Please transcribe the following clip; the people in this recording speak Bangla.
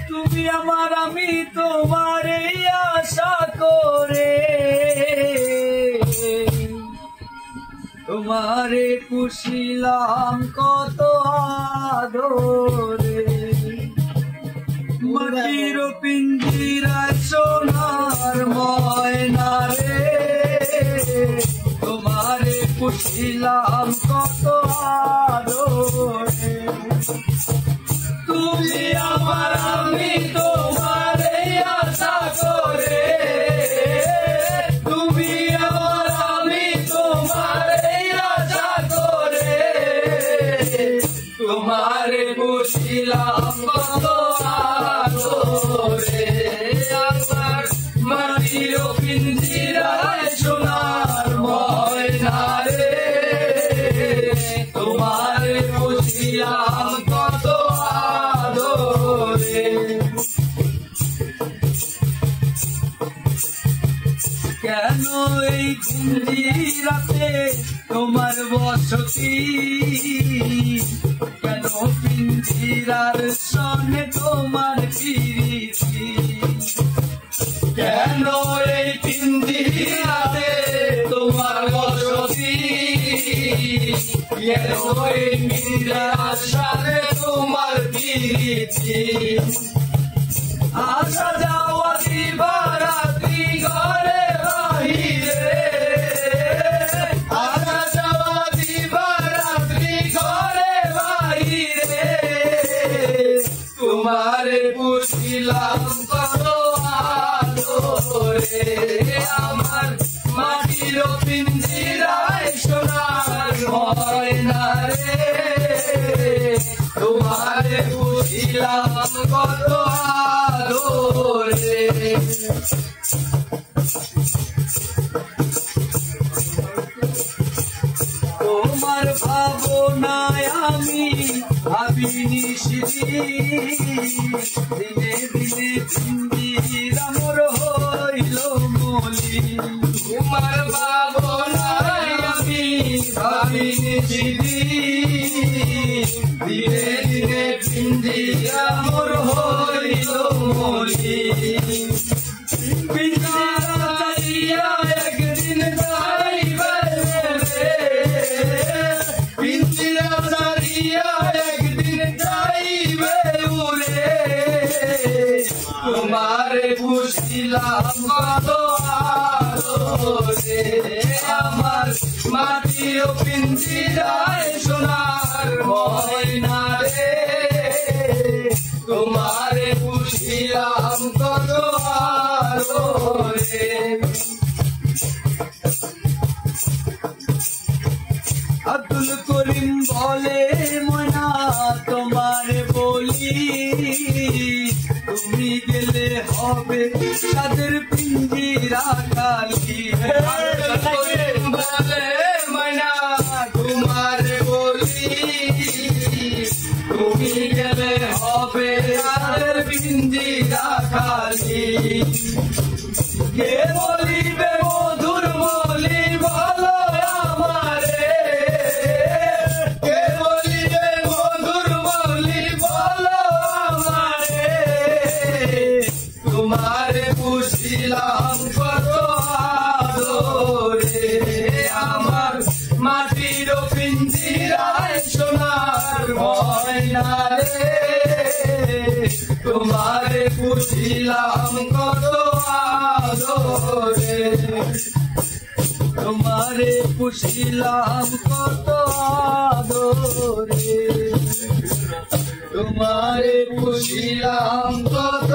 তুমি আমার আমি তোমারে আশা করে তোমারে পুষিলাম কত আদরে মাটির পিঞ্জিরায় সোনার ময়না রে তোমারে পুষিলাম কত আদরে তুমি আমার আমি তোমারে আশা করে তুমি আমার আমি তোমারে আশা করে তোমারে পুষিলাম কত আদরে আমার মাটির পিঞ্জিরায় সোনার ময়না রে তোমারে পুষিলাম কত আদরে কেন এই পিঞ্জিরাতে তোমার বসতি কেন পিঞ্জিরার সঙ্গে তোমার প্রীতি কেন এই পিঞ্জিরাতে তোমার বসতি কেন এই পিঞ্জিরার সঙ্গে তোমার প্রীতি আসা যাওয়া দিবারাত্রি ঘরে বাহিরে আসা যাওয়া দিবারাত্রি ঘরে বাহিরে তোমারে পুষিলাম কত আদরে আমার মাটির পিঞ্জিরায় সোনার ময়না রে তোমারে পুষিলাম কত আদরে তোমার ভাবনায় আমি ভাবিনি দিনে দিনে পিঞ্জিরা মোর হইল মলি তোমার ভাবনায় আমি ভাবিনি দিনে দিনে পিঞ্জিরা মোর হইল মলি পিঞ্জিরা চাইয়া একদিন যাইবে রে পিঞ্জিরা চাইয়া একদিন যাইবে উড়ে তোমারে পুষিলাম কত আদরে আমার মাটির পিঞ্জিরায় সোনার ময়না রে তোমারে পুষিলাম কত আদরে আব্দুল করিম বলে ময়না তোমারে বলি তুমি গেলে হবে তাদের পিঞ্জিরা খালি আব্দুল করিম বলে ময়না তোমারে বলি তুমি গেলে হবে তাদের পিঞ্জিরা খালি কে বলিবে মধুর বলি বলো আমারে কে বলিবে মধুর বলি বলো আমারে তোমারে পুষিলাম কত আদরে আমার মাটির পিঞ্জিরায় সোনার ময়না রে তোমারে পুষিলাম কত আদরে তোমারে পুষিলাম কত আদরে তোমারে পুষিলাম কত